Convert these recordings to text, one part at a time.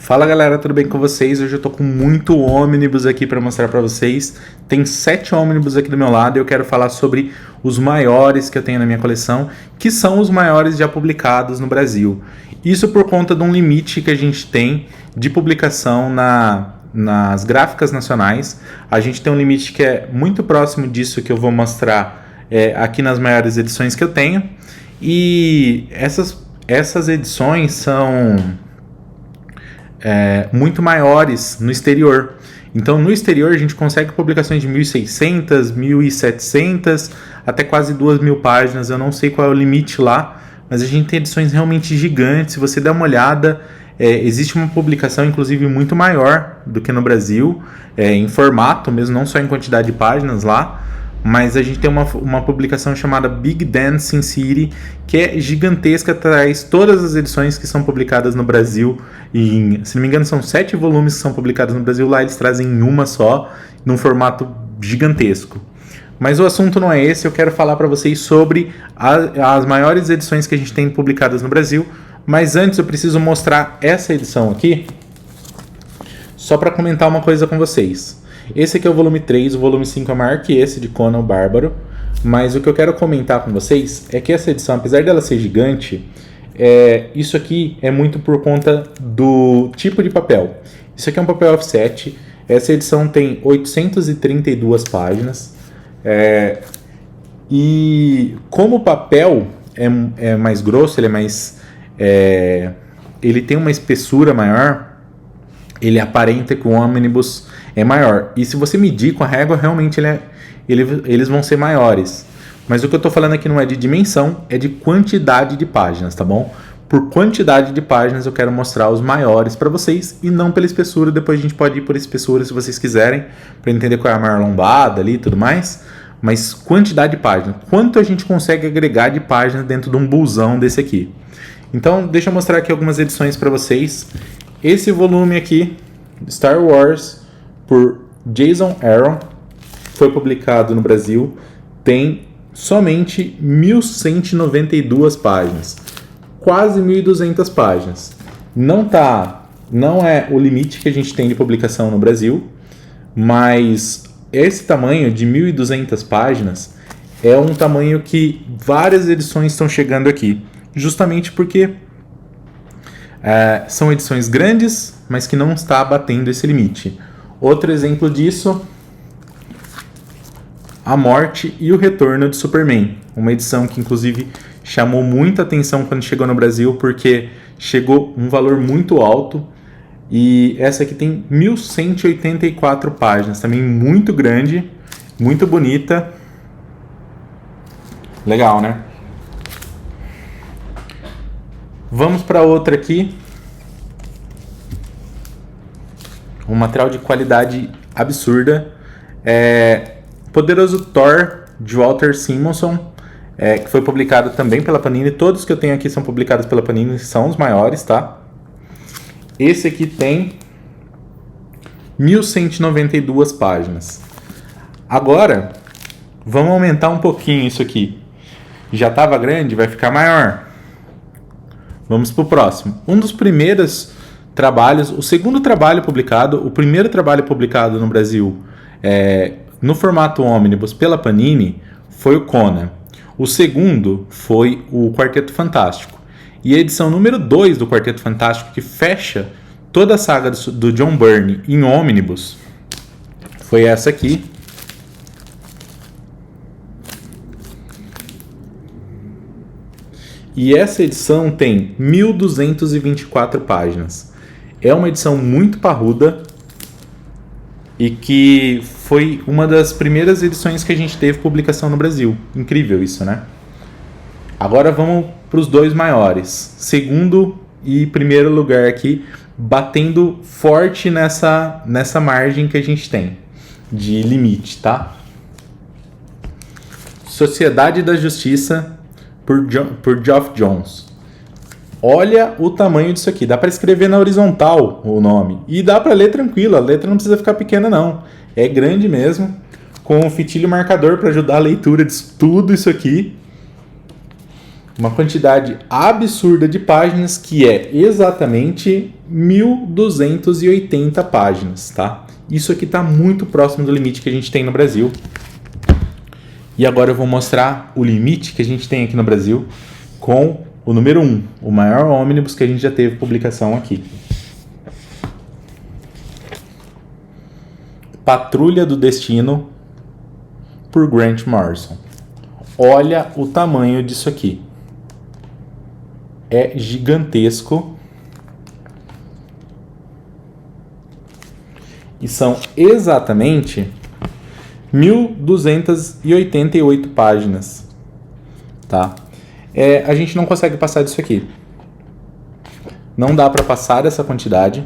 Fala galera, tudo bem com vocês? Hoje eu tô com muito ônibus aqui para mostrar para vocês. Tem 7 ônibus aqui do meu lado e eu quero falar sobre os maiores que eu tenho na minha coleção, que são os maiores já publicados no Brasil. Isso por conta de um limite que a gente tem de publicação nas gráficas nacionais. A gente tem um limite que é muito próximo disso que eu vou mostrar aqui nas maiores edições que eu tenho. E essas edições são muito maiores no exterior. Então, no exterior, a gente consegue publicações de 1.600, 1.700, até quase 2.000 páginas. Eu não sei qual é o limite lá, mas a gente tem edições realmente gigantes. Se você der uma olhada, existe uma publicação, inclusive, muito maior do que no Brasil, em formato mesmo, não só em quantidade de páginas lá. Mas a gente tem uma publicação chamada Big Dancing City, que é gigantesca, traz todas as edições que são publicadas no Brasil. Se não me engano, são 7 volumes que são publicados no Brasil. Lá eles trazem uma só, num formato gigantesco. Mas o assunto não é esse, eu quero falar para vocês sobre as maiores edições que a gente tem publicadas no Brasil. Mas antes eu preciso mostrar essa edição aqui, só para comentar uma coisa com vocês. Esse aqui é o volume 3, o volume 5 é maior que esse de Conan o Bárbaro, mas o que eu quero comentar com vocês é que essa edição, apesar dela ser gigante, isso aqui é muito por conta do tipo de papel. Isso aqui é um papel offset, essa edição tem 832 páginas, e como o papel é mais grosso, ele tem uma espessura maior, ele aparenta que o ônibus é maior. E se você medir com a régua, realmente eles vão ser maiores. Mas o que eu estou falando aqui não é de dimensão, é de quantidade de páginas, tá bom? Por quantidade de páginas eu quero mostrar os maiores para vocês e não pela espessura. Depois a gente pode ir por espessura se vocês quiserem, para entender qual é a maior lombada ali e tudo mais. Mas quantidade de páginas. Quanto a gente consegue agregar de páginas dentro de um busão desse aqui. Então deixa eu mostrar aqui algumas edições para vocês. Esse volume aqui, Star Wars, por Jason Aaron, foi publicado no Brasil, tem somente 1.192 páginas, quase 1.200 páginas. Não é o limite que a gente tem de publicação no Brasil, mas esse tamanho de 1.200 páginas é um tamanho que várias edições estão chegando aqui, justamente porque são edições grandes, mas que não está batendo esse limite. Outro exemplo disso, A Morte e o Retorno de Superman. Uma edição que, inclusive, chamou muita atenção quando chegou no Brasil, porque chegou um valor muito alto. E essa aqui tem 1.184 páginas, também muito grande, muito bonita. Legal, né? Vamos para outra aqui. Um material de qualidade absurda. Poderoso Thor, de Walter Simonson, que foi publicado também pela Panini. Todos que eu tenho aqui são publicados pela Panini, são os maiores, tá? Esse aqui tem 1.192 páginas. Agora, vamos aumentar um pouquinho isso aqui. Já estava grande, vai ficar maior. Vamos para o próximo. Um dos primeiros trabalhos, o segundo trabalho publicado, o primeiro trabalho publicado no Brasil no formato ônibus pela Panini foi o Conan. O segundo foi o Quarteto Fantástico. E a edição número 2 do Quarteto Fantástico, que fecha toda a saga do John Byrne em ônibus, foi essa aqui. E essa edição tem 1.224 páginas. É uma edição muito parruda e que foi uma das primeiras edições que a gente teve publicação no Brasil. Incrível isso, né? Agora vamos para os dois maiores. Segundo e primeiro lugar aqui, batendo forte nessa margem que a gente tem de limite, tá? Sociedade da Justiça, por Geoff Johns. Olha o tamanho disso aqui. Dá para escrever na horizontal o nome. E dá para ler tranquilo. A letra não precisa ficar pequena, não. É grande mesmo. Com um fitilho marcador para ajudar a leitura de tudo isso aqui. Uma quantidade absurda de páginas que é exatamente 1.280 páginas, tá? Isso aqui está muito próximo do limite que a gente tem no Brasil. E agora eu vou mostrar o limite que a gente tem aqui no Brasil com o número 1, o maior ônibus que a gente já teve publicação aqui. Patrulha do Destino, por Grant Morrison. Olha o tamanho disso aqui. É gigantesco. E são exatamente 1.288 páginas. Tá? A gente não consegue passar disso aqui. Não dá para passar essa quantidade.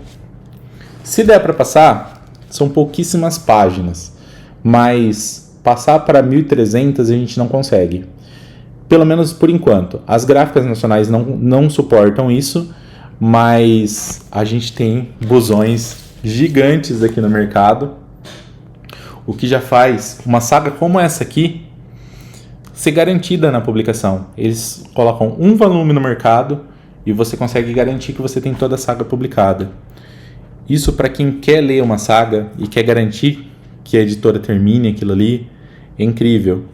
Se der para passar, são pouquíssimas páginas. Mas passar para 1.300 a gente não consegue. Pelo menos por enquanto. As gráficas nacionais não suportam isso, mas a gente tem busões gigantes aqui no mercado, o que já faz uma saga como essa aqui ser garantida na publicação. Eles colocam um volume no mercado e você consegue garantir que você tem toda a saga publicada. Isso para quem quer ler uma saga e quer garantir que a editora termine aquilo ali, é incrível.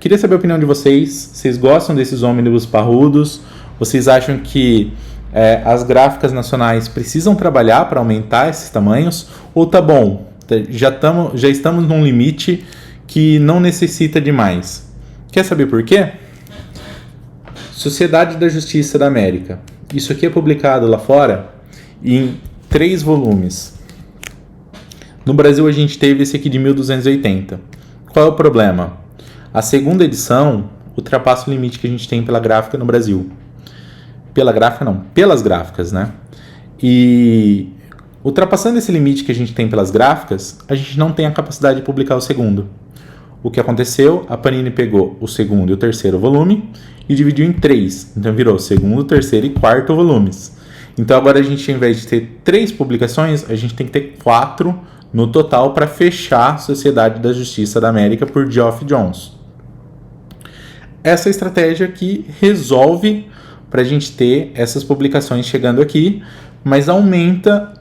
Queria saber a opinião de vocês. Vocês gostam desses ônibus parrudos? Vocês acham que as gráficas nacionais precisam trabalhar para aumentar esses tamanhos? Ou tá bom, já estamos num limite que não necessita de mais? Quer saber por quê? Sociedade da Justiça da América. Isso aqui é publicado lá fora em 3 volumes. No Brasil a gente teve esse aqui de 1.280. Qual é o problema? A segunda edição ultrapassa o limite que a gente tem pela gráfica no Brasil. Pelas gráficas, né? E ultrapassando esse limite que a gente tem pelas gráficas, a gente não tem a capacidade de publicar o segundo. O que aconteceu? A Panini pegou o segundo e o terceiro volume e dividiu em 3. Então virou segundo, terceiro e quarto volumes. Então agora a gente, ao invés de ter 3 publicações, a gente tem que ter 4 no total para fechar a Sociedade da Justiça da América por Geoff Johns. Essa estratégia que resolve para a gente ter essas publicações chegando aqui, mas aumenta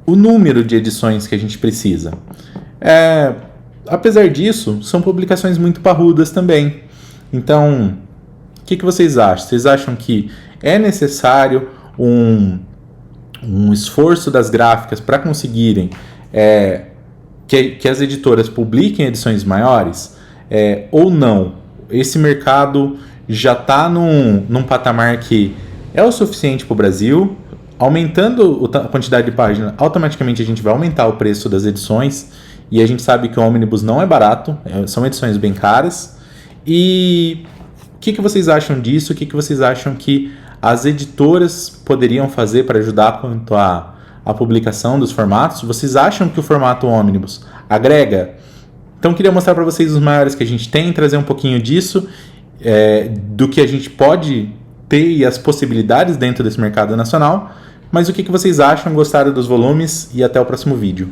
o número de edições que a gente precisa. Apesar disso, são publicações muito parrudas também. Então, o que vocês acham? Vocês acham que é necessário um esforço das gráficas para conseguirem que as editoras publiquem edições maiores? Ou não? Esse mercado já está num patamar que é o suficiente para o Brasil. Aumentando a quantidade de páginas, automaticamente a gente vai aumentar o preço das edições. E a gente sabe que o Omnibus não é barato, são edições bem caras. E o que vocês acham disso? O que vocês acham que as editoras poderiam fazer para ajudar quanto à publicação dos formatos? Vocês acham que o formato Omnibus agrega? Então queria mostrar para vocês os maiores que a gente tem, trazer um pouquinho disso, do que a gente pode ter e as possibilidades dentro desse mercado nacional. Mas o que vocês acham? Gostaram dos volumes? E até o próximo vídeo.